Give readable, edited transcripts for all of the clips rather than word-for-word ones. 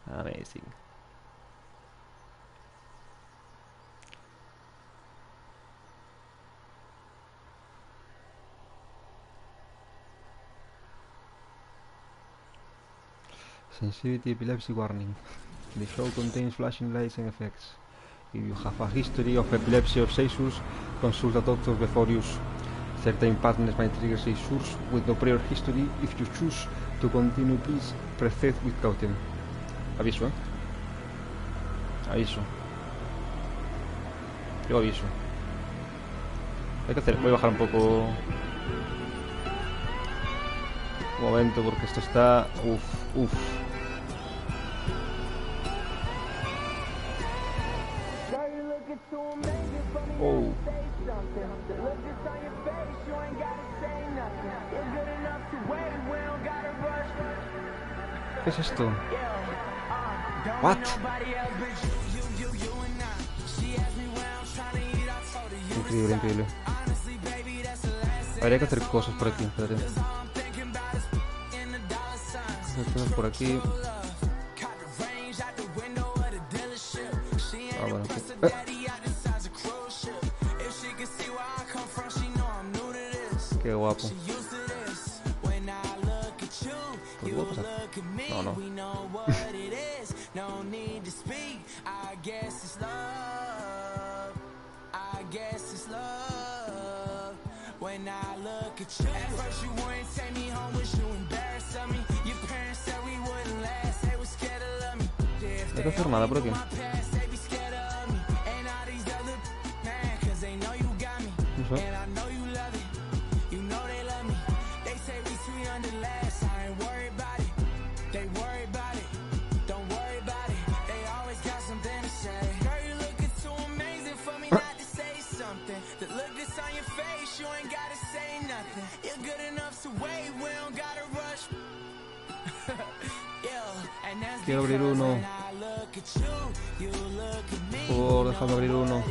Amazing. Sensitivity epilepsy warning. The show contains flashing lights and effects. If you have a history of epilepsy or seizures, consult a doctor before use. Certain patterns might trigger seizures with no prior history. If you choose to continue, please proceed with caution. Aviso, aviso. Yo aviso. Hay que hacer, voy a bajar un poco. Un momento, porque esto está... Uf. Oh. ¿Qué es esto? What? Increíble, increíble. Habría que hacer cosas por aquí, espérate. Hacer cosas por aquí. Ah, bueno, aquí. Qué guapo. Pues puedo pasar. No. No hay que hacer nada por aquí. No sé. Quiero abrir uno. Por favor, déjame abrir uno.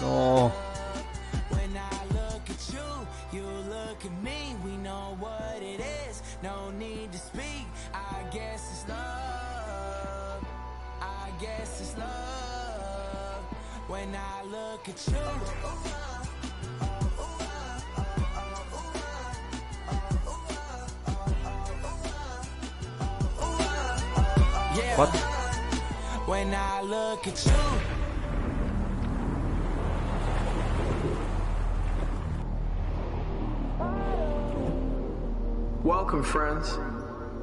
No. What? When I look at you. Welcome, friends.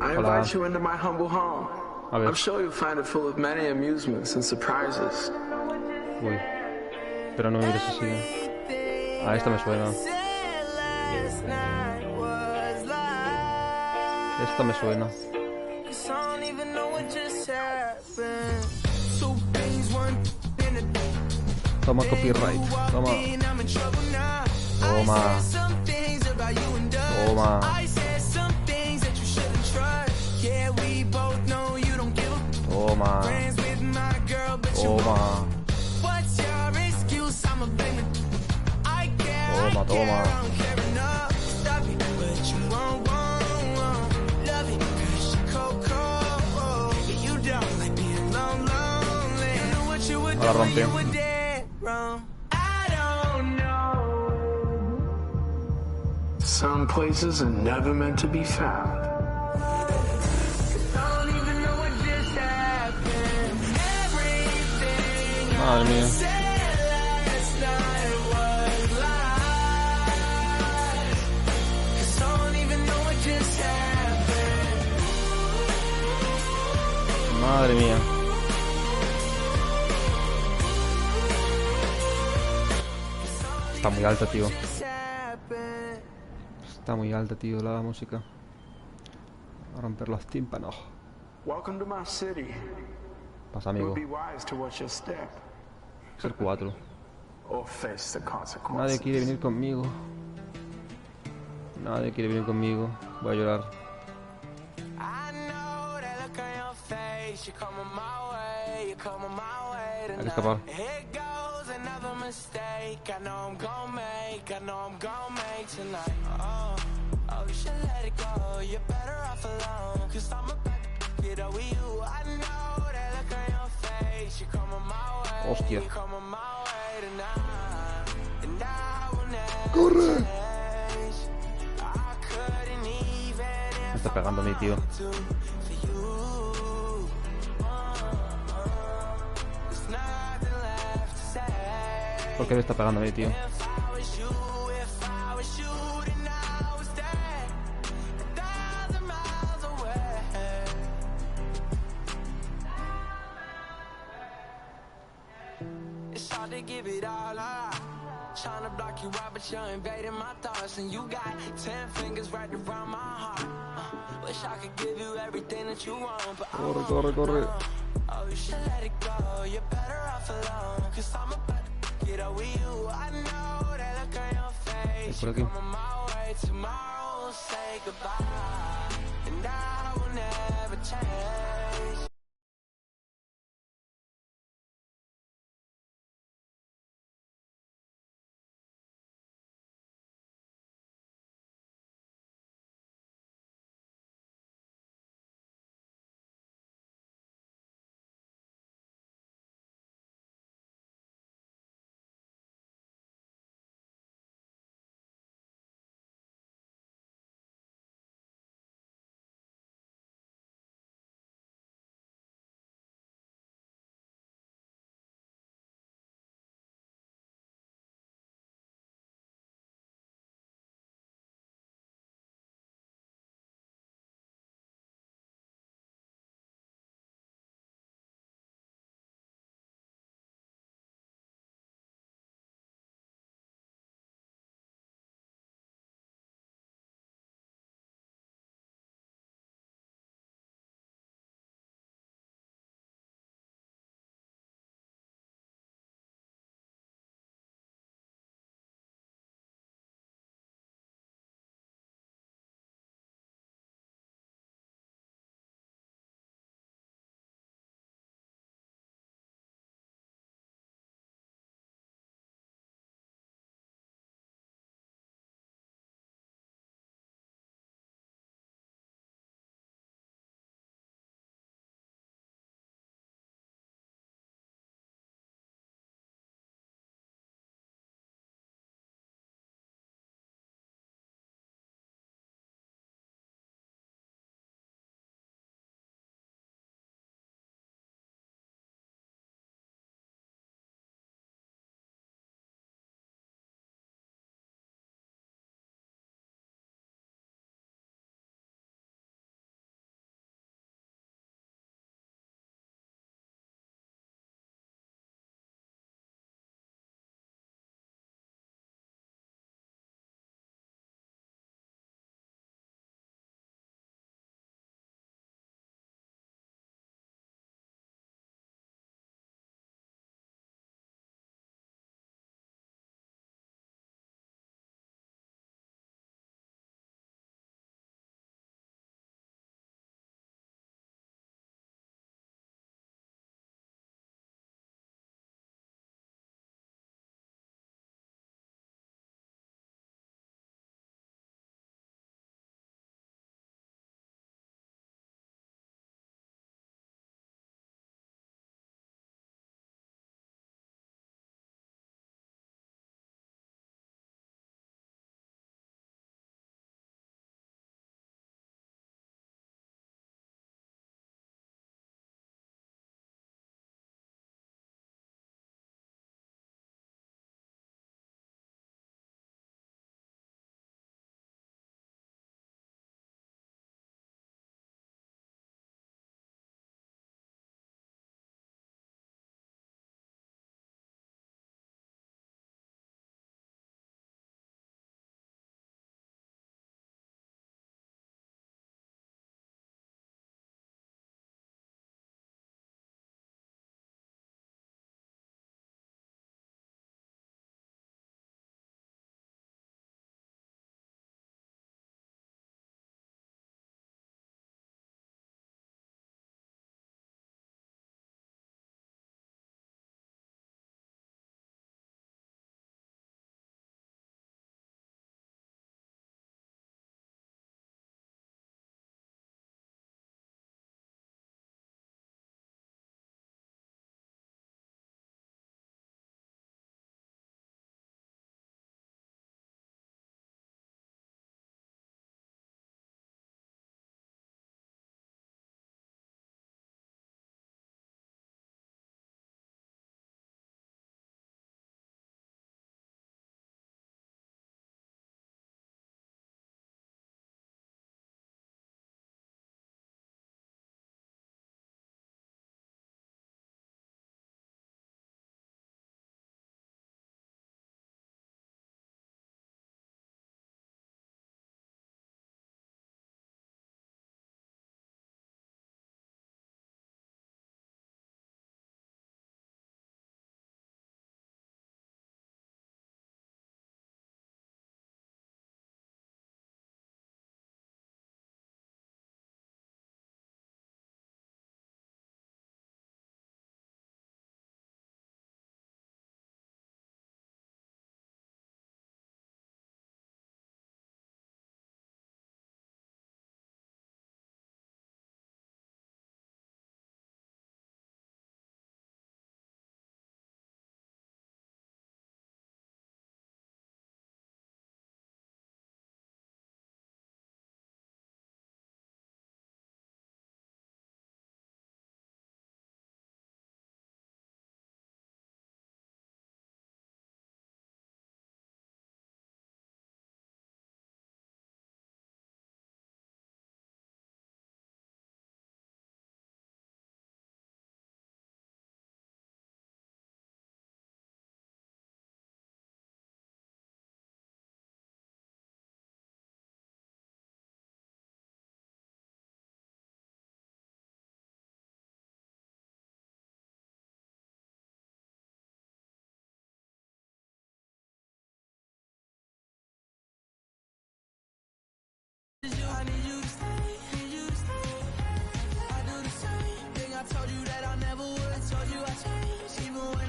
I invite you into my humble home. I'm sure you'll find it full of many amusements and surprises. Uy. Pero no me mires así. Ah, esta me suena. Esta me suena. Toma copyright. Toma. Toma. Toma. Toma. Toma. Toma, toma. Ahora rompe. Some places are never meant to be found. Madre mía. Madre mía. Está muy alta, tío. Está muy alta, tío, la música. A romper los tímpanos. Pasa, amigo. Ser 4. Nadie quiere venir conmigo. Nadie quiere venir conmigo. Voy a llorar. Hay que escapar. mistake I know I'm gon' make tonight. Oh, you should let it go. You're better off alone. Cause I'm about to get over you. I know that look on your face. You're coming my way. Hostia. You're coming my way tonight. And I will never ¡Corre! change. I couldn't even Me está pegando a mí, tío. for you. There's nothing left to say. ¿Por qué me está pegando a mí, tío? If I was you, then I would stay 1,000 miles away. It's hard to give it all up. Trying to block you out, but you're invading my thoughts. And you got 10 fingers right around my heart. Wish I could give you everything that you want, but I won't. Corre. Oh, you should let it go. You're better off alone. Cause I'm about to get over you. I know that look on your face. Por You're aquí. coming my way. Tomorrow we'll say goodbye. And I will never change.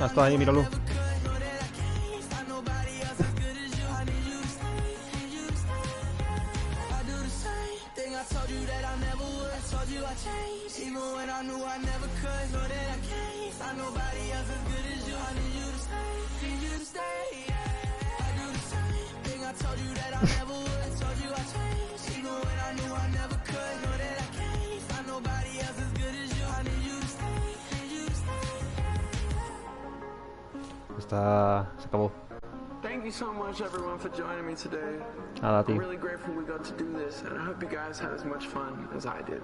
Está ahí, míralo. Se acabó. Thank you so much, everyone, for joining me today. Nada, I'm tío. really grateful we got to do this, and I hope you guys had as much fun as I did.